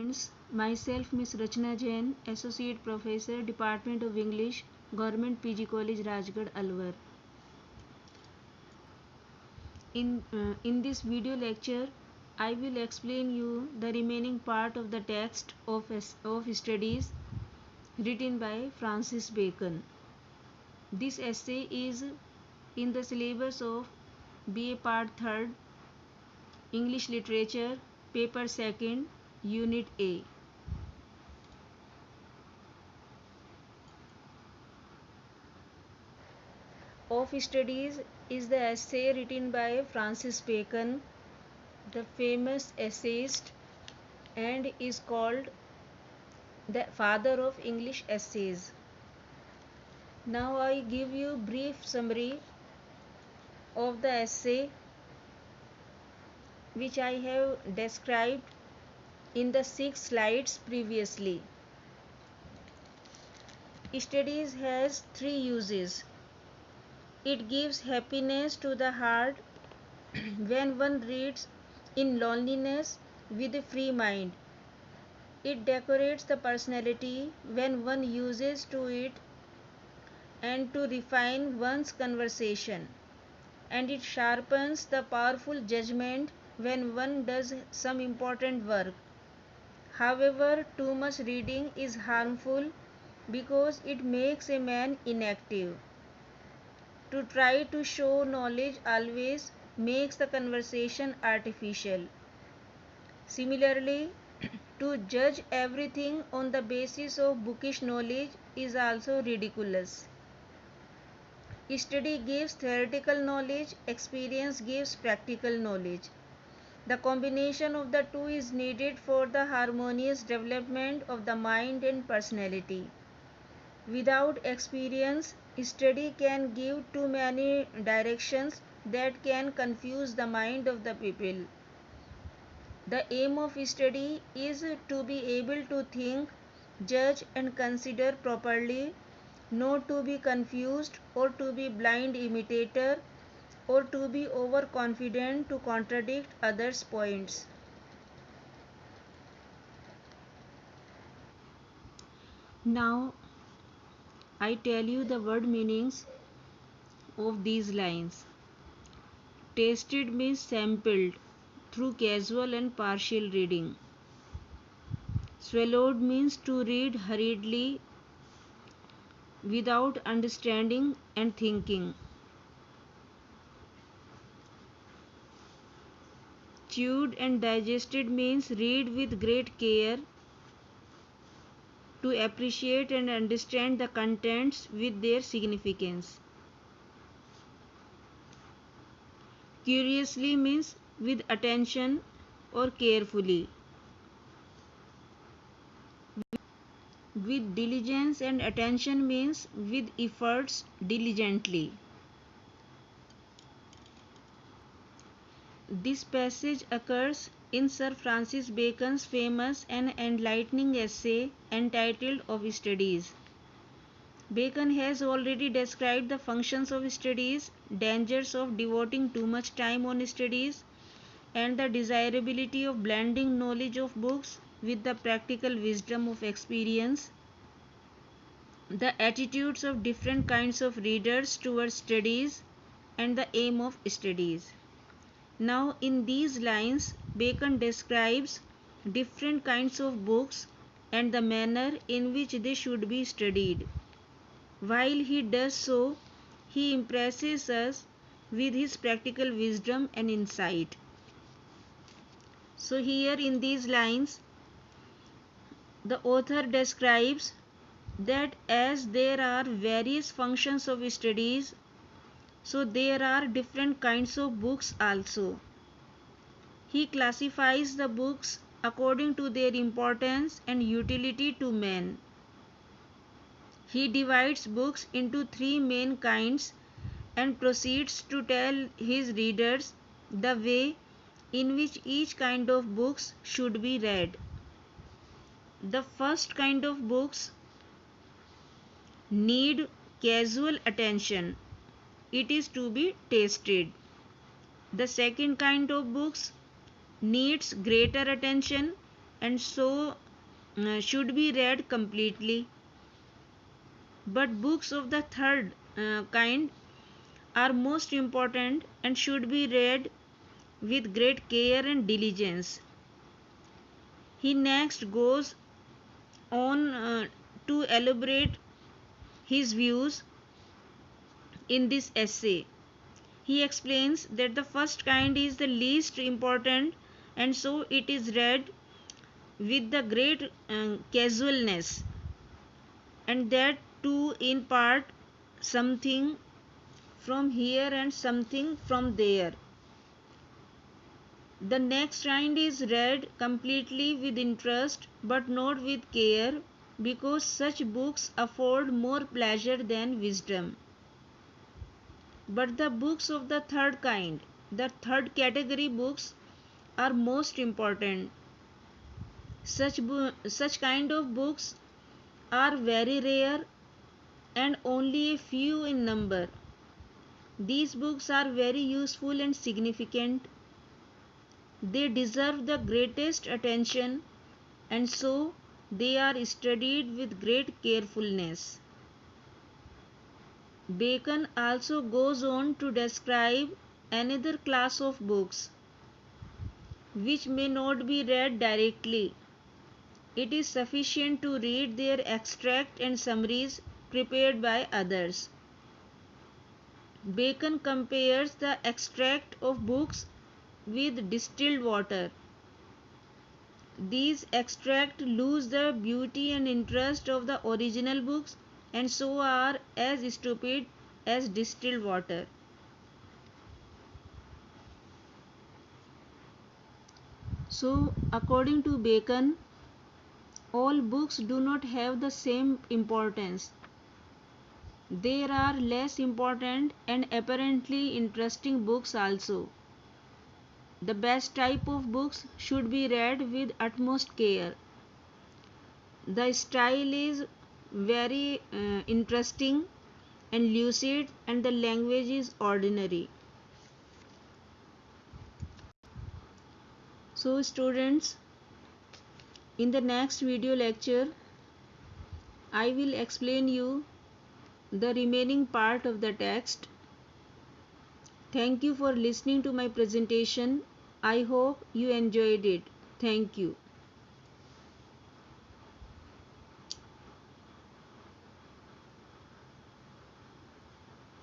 friends, myself Miss Rachna Jain, Associate Professor, Department of English, Government PG College, Rajgarh, Alwar. In this video lecture, I will explain you the remaining part of the text of studies written by Francis Bacon. This essay is in the syllabus of BA Part 3rd, English Literature, Paper 2nd, Unit A. Of Studies is the essay written by Francis Bacon, the famous essayist, and is called the father of English essays. Now I give you brief summary of the essay which I have described in the 6 slides previously. Studies has 3 uses. It gives happiness to the heart when one reads in loneliness with a free mind. It decorates the personality when one uses to it and to refine one's conversation. And it sharpens the powerful judgment when one does some important work. However, too much reading is harmful because it makes a man inactive. To try to show knowledge always makes the conversation artificial. Similarly, to judge everything on the basis of bookish knowledge is also ridiculous. Study gives theoretical knowledge, experience gives practical knowledge. The combination of the two is needed for the harmonious development of the mind and personality. Without experience, study can give too many directions that can confuse the mind of the people. The aim of study is to be able to think, judge and consider properly, not to be confused or to be blind imitator or to be overconfident to contradict others' points. Now I tell you the word meanings of these lines. Tasted means sampled through casual and partial reading. Swallowed means to read hurriedly without understanding and thinking. Chewed and digested means read with great care to appreciate and understand the contents with their significance. Curiously means with attention or carefully. With diligence and attention means with efforts diligently. This passage occurs in Sir Francis Bacon's famous and enlightening essay entitled Of Studies. Bacon has already described the functions of studies, dangers of devoting too much time on studies, and the desirability of blending knowledge of books with the practical wisdom of experience, the attitudes of different kinds of readers towards studies, and the aim of studies. Now, in these lines, Bacon describes different kinds of books and the manner in which they should be studied. While he does so, he impresses us with his practical wisdom and insight. So here in these lines, the author describes that as there are various functions of studies, so there are different kinds of books also. He classifies the books according to their importance and utility to men. He divides books into 3 main kinds and proceeds to tell his readers the way in which each kind of books should be read. The first kind of books need casual attention. It is to be tasted. The second kind of books needs greater attention. and so should be read completely. But books of the third kind are most important and should be read with great care and diligence. He next goes on to elaborate his views in this essay. He explains that the first kind is the least important and so it is read with the great casualness, and that too in part something from here and something from there. The next kind is read completely with interest but not with care, because such books afford more pleasure than wisdom. But the books of the third kind, the third category books, are most important. Such kind of books are very rare and only a few in number. These books are very useful and significant. They deserve the greatest attention and so they are studied with great carefulness. Bacon also goes on to describe another class of books which may not be read directly. It is sufficient to read their extract and summaries prepared by others. Bacon compares the extract of books with distilled water. These extracts lose the beauty and interest of the original books and so are as stupid as distilled water. So, according to Bacon, all books do not have the same importance. There are less important and apparently interesting books also. The best type of books should be read with utmost care. The style is very interesting and lucid and the language is ordinary. So students, in the next video lecture, I will explain you the remaining part of the text. Thank you for listening to my presentation. I hope you enjoyed it. Thank you.